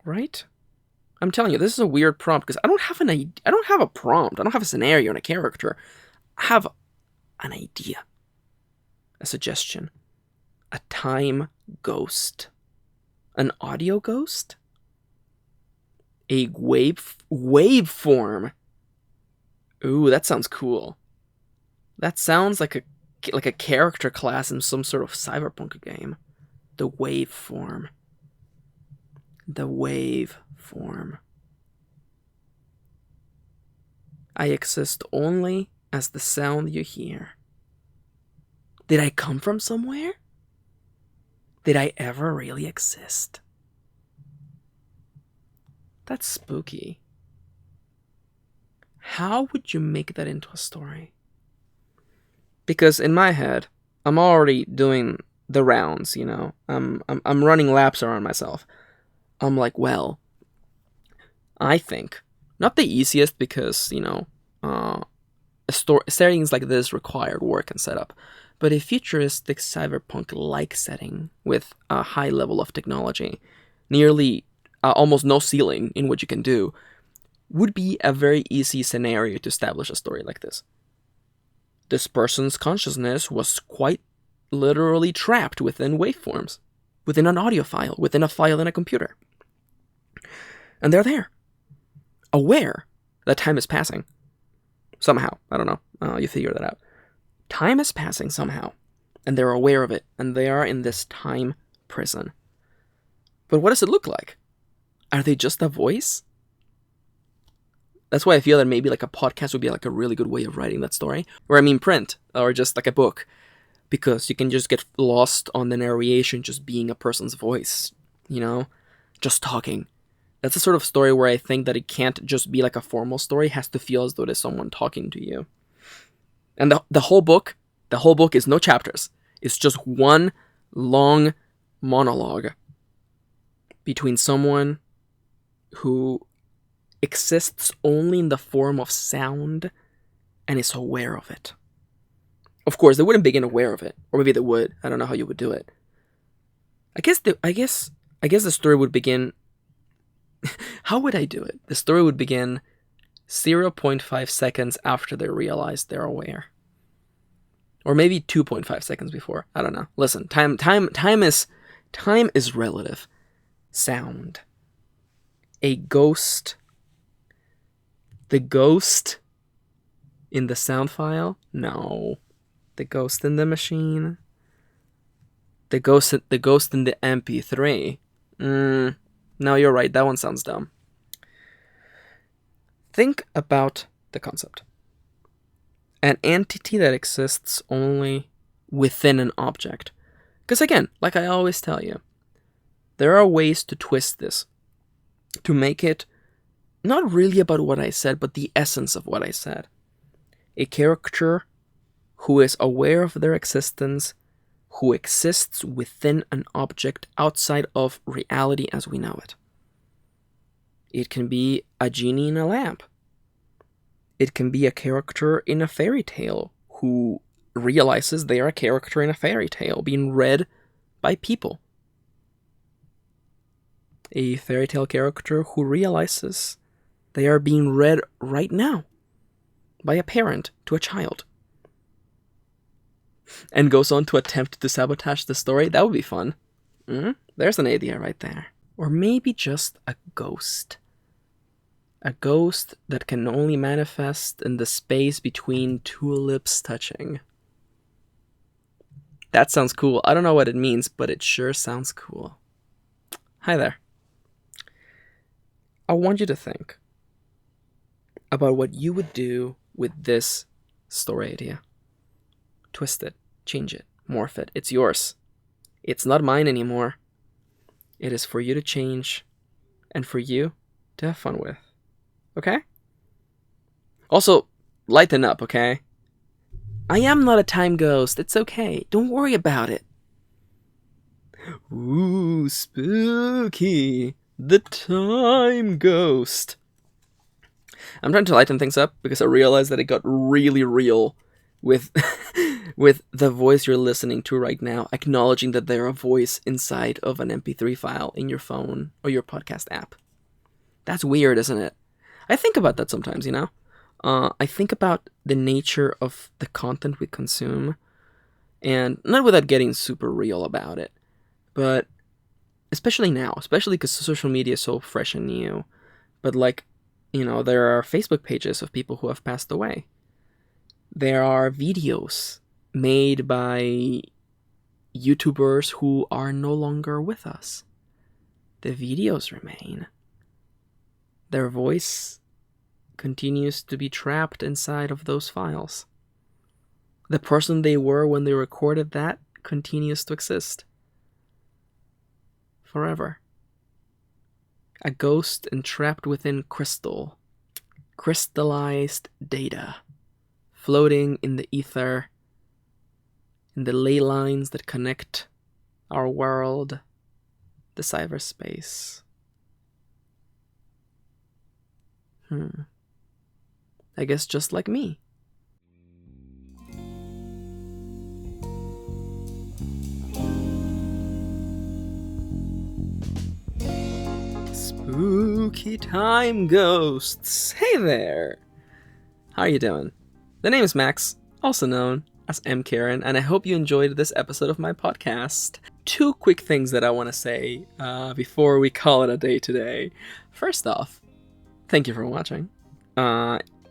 S1: Right? I'm telling you, this is a weird prompt because I don't have a prompt. I don't have a scenario and a character. I have an idea. A suggestion. A time ghost. An audio ghost? A waveform. Ooh, that sounds cool. That sounds like a character class in some sort of cyberpunk game. The waveform. The waveform. I exist only as the sound you hear. Did I come from somewhere? Did I ever really exist? That's spooky. How would you make that into a story? Because in my head, I'm already doing the rounds, you know. I'm running laps around myself. I'm like, well, I think not the easiest because, you know, settings like this required work and setup, but a futuristic cyberpunk-like setting with a high level of technology, nearly almost no ceiling in what you can do, would be a very easy scenario to establish a story like this. This person's consciousness was quite literally trapped within waveforms, within an audio file, within a file in a computer. And they're there, aware that time is passing. Somehow. I don't know. You figure that out. Time is passing somehow, and they're aware of it, and they are in this time prison. But what does it look like? Are they just a voice? That's why I feel that maybe like a podcast would be like a really good way of writing that story. Or I mean print, or just like a book. Because you can just get lost on the narration just being a person's voice, you know? Just talking. That's the sort of story where I think that it can't just be like a formal story. It has to feel as though there's someone talking to you. And the whole book is no chapters. It's just one long monologue between someone who exists only in the form of sound and is aware of it. Of course, they wouldn't begin aware of it, or maybe they would. I don't know how you would do it. I guess the story would begin. How would I do it? The story would begin 0.5 seconds after they realize they're aware, or maybe 2.5 seconds before. I don't know. Listen, time is relative. Sound. A ghost. The ghost in the sound file? No. The ghost in the machine? The ghost in the MP3? No, you're right. That one sounds dumb. Think about the concept. An entity that exists only within an object. Because again, like I always tell you, there are ways to twist this. To make it not really about what I said, but the essence of what I said. A character who is aware of their existence, who exists within an object outside of reality as we know it. It can be a genie in a lamp. It can be a character in a fairy tale who realizes they are a character in a fairy tale being read by people. A fairy tale character who realizes they are being read right now by a parent to a child and goes on to attempt to sabotage the story. That would be fun. There's an idea right there. Or maybe just a ghost. A ghost that can only manifest in the space between two lips touching. That sounds cool. I don't know what it means, but it sure sounds cool. Hi there. I want you to think about what you would do with this story idea. Twist it, change it, morph it. It's yours. It's not mine anymore. It is for you to change and for you to have fun with. Okay? Also, lighten up, okay? I am not a time ghost. It's okay. Don't worry about it. Ooh, spooky. The time ghost. I'm trying to lighten things up because I realized that it got really real with with the voice you're listening to right now, acknowledging that they're a voice inside of an MP3 file in your phone or your podcast app. That's weird, isn't it? I think about that sometimes, you know? I think about the nature of the content we consume, and not without getting super real about it, but especially now, especially because social media is so fresh and new, but like, you know, there are Facebook pages of people who have passed away. There are videos made by YouTubers who are no longer with us. The videos remain. Their voice continues to be trapped inside of those files. The person they were when they recorded that continues to exist. Forever. A ghost entrapped within crystallized data, floating in the ether, in the ley lines that connect our world, the cyberspace. I guess just like me. Spooky time ghosts. Hey there. How are you doing? The name is Max, also known as M. Karen, and I hope you enjoyed this episode of my podcast. 2 quick things that I want to say before we call it a day today. First off, thank you for watching.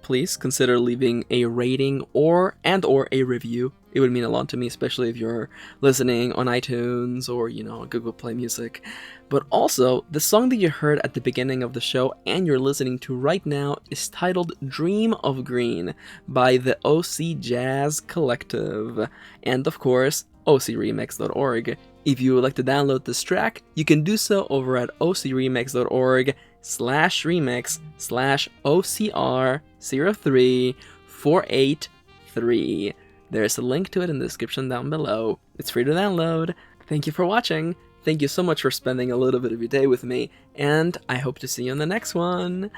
S1: Please consider leaving a rating or a review. It would mean a lot to me, especially if you're listening on iTunes or, you know, Google Play Music. But also, the song that you heard at the beginning of the show and you're listening to right now is titled Dream of Green by the OC Jazz Collective. And of course, OCRemix.org. If you would like to download this track, you can do so over at OCRemix.org/remix/OCR03483. There's a link to it in the description down below. It's free to download. Thank you for watching. Thank you so much for spending a little bit of your day with me, and I hope to see you in the next one.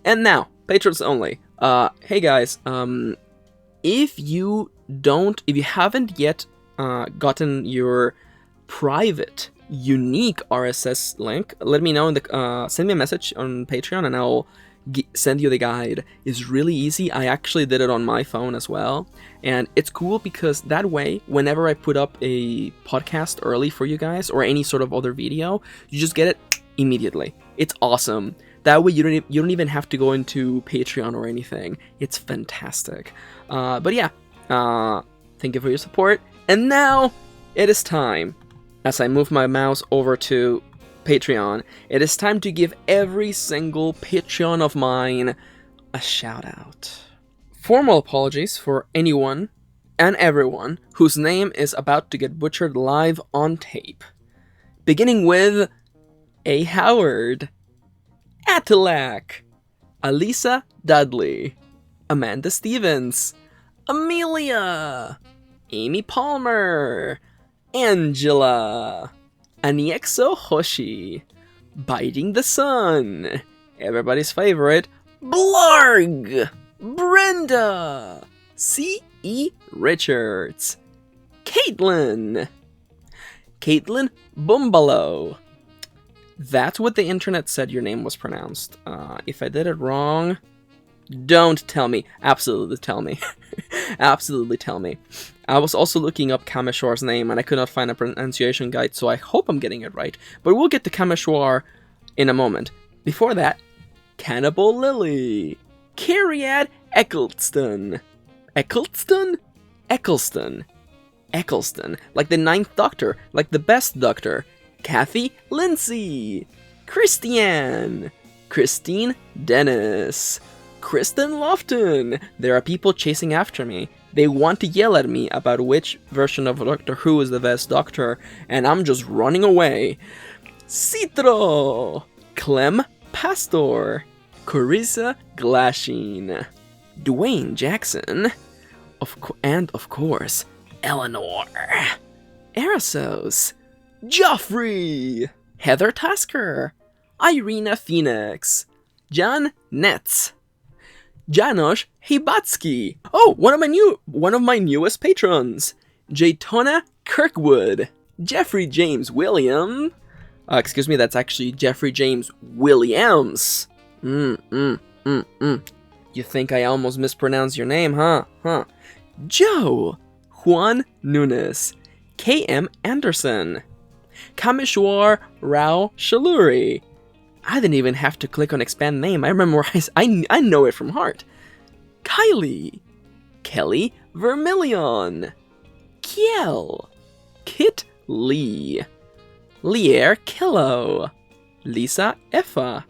S1: And now, patrons only. Hey guys, if you haven't yet gotten your private, unique RSS link, let me know in the send me a message on Patreon and I'll send you the guide. It's really easy. I actually did it on my phone as well, and it's cool because that way, whenever I put up a podcast early for you guys or any sort of other video, you just get it immediately. It's awesome. That way, you don't even have to go into Patreon or anything. It's fantastic. But yeah, thank you for your support. And now it is time. As I move my mouse over to Patreon, it is time to give every single Patreon of mine a shout out. Formal apologies for anyone and everyone whose name is about to get butchered live on tape. Beginning with A. Howard, Atilak, Alisa Dudley, Amanda Stevens, Amelia, Amy Palmer, Angela, Aniexo Hoshi, Biting the Sun, everybody's favorite, Blarg, Brenda, C.E. Richards, Caitlin Bumbalo. That's what the internet said your name was pronounced. If I did it wrong, Don't tell me. Absolutely tell me. Absolutely tell me. I was also looking up Kameshwar's name, and I could not find a pronunciation guide, so I hope I'm getting it right. But we'll get to Kameshwar in a moment. Before that, Cannibal Lily. Kyriad Eccleston. Eccleston? Eccleston. Eccleston. Like the Ninth Doctor. Like the best Doctor. Kathy Lindsay. Christiane. Christine Dennis. Kristen Lofton. There are people chasing after me. They want to yell at me about which version of Doctor Who is the best Doctor, and I'm just running away. Citro. Clem Pastor. Carissa Glashin. Dwayne Jackson. And of course, Eleanor. Erasos. Joffrey. Heather Tasker. Irina Phoenix. John Netz. Janosch Hibatsky. Oh, one of my newest patrons. Jaytona Kirkwood. Jeffrey James William. Excuse me, that's actually Jeffrey James Williams. You think I almost mispronounced your name, huh? Joe. Juan Nunes. K.M. Anderson. Kameshwar Rao Shaluri. I didn't even have to click on expand name. I memorize. I know it from heart. Kylie. Kelly Vermillion. Kiel. Kit Lee. Lier Killo. Lisa Effa.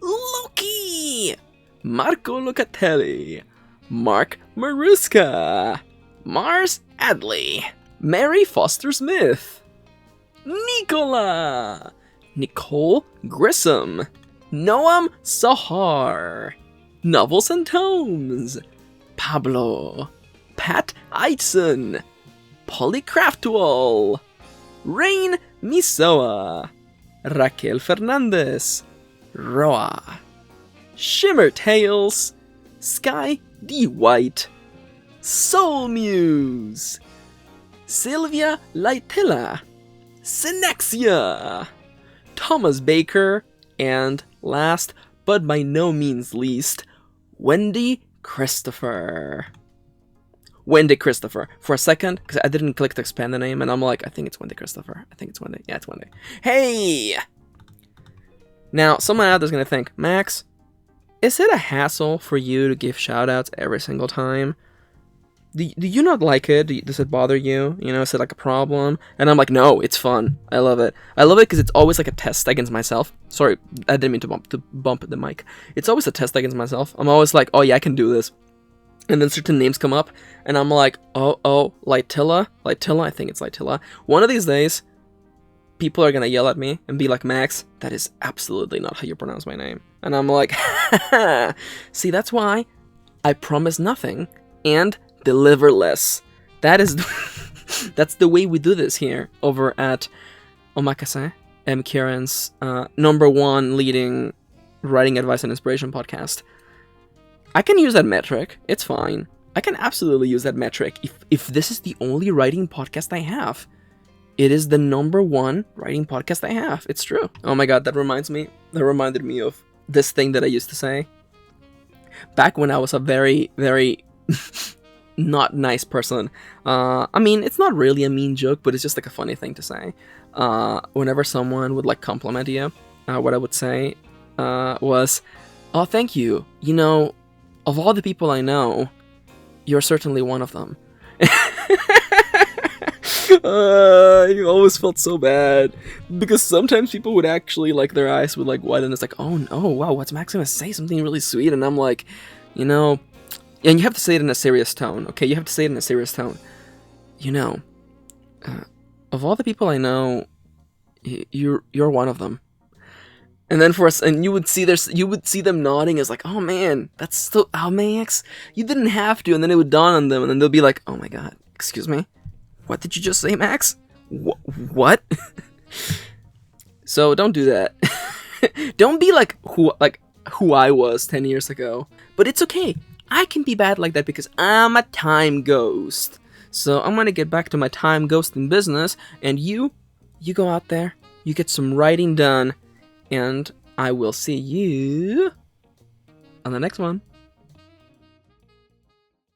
S1: Loki. Marco Locatelli. Mark Maruska. Mars Adley. Mary Foster Smith. Nicola. Nicole Grissom. Noam Sahar. Novels and Tomes. Pablo. Pat Eitson. Polly Craftwell. Rain Misoa. Raquel Fernandez. Roa. Shimmer Tales. Sky D. White. Soul Muse. Sylvia Laitilla. Synexia. Thomas Baker, and last but by no means least, Wendy Christopher. Wendy Christopher. For a second, because I didn't click to expand the name, and I'm like, I think it's Wendy Christopher. I think it's Wendy. Yeah, it's Wendy. Hey! Now, someone out there's going to think, Max, is it a hassle for you to give shoutouts every single time? Do you not like it? Does it bother you? You know, is it like a problem? And I'm like, no, it's fun. I love it. I love it because it's always like a test against myself. Sorry, I didn't mean to bump the mic. It's always a test against myself. I'm always like, oh yeah, I can do this. And then certain names come up, and I'm like, oh, Lightilla, I think it's Lightilla. One of these days, people are gonna yell at me and be like, Max, that is absolutely not how you pronounce my name. And I'm like, see, that's why I promise nothing and deliver less. That is that's the way we do this here over at Omakase, Kieran's #1 leading writing advice and inspiration podcast. I can use that metric. It's fine. I can absolutely use that metric if this is the only writing podcast I have. It is the #1 writing podcast I have. It's true. Oh my god, that reminded me of this thing that I used to say back when I was a very, very not nice person. I mean, it's not really a mean joke, but it's just like a funny thing to say. Whenever someone would like compliment you, what I would say was, oh, thank you. You know, of all the people I know, you're certainly one of them. I always felt so bad because sometimes people would actually like their eyes would like widen. It's like, oh no, wow, what's Max gonna say? Something really sweet, and I'm like, you know, and you have to say it in a serious tone. Okay, you have to say it in a serious tone. You know, of all the people I know, you're one of them. And then for us, and you would see them nodding as like, oh man, that's so, oh Max, you didn't have to, and then it would dawn on them, and then they'll be like, oh my god, excuse me. What did you just say, Max? What? So don't do that. Don't be like who I was 10 years ago. But it's okay. I can be bad like that because I'm a time ghost. So I'm gonna get back to my time ghosting business, and you go out there, you get some writing done, and I will see you on the next one.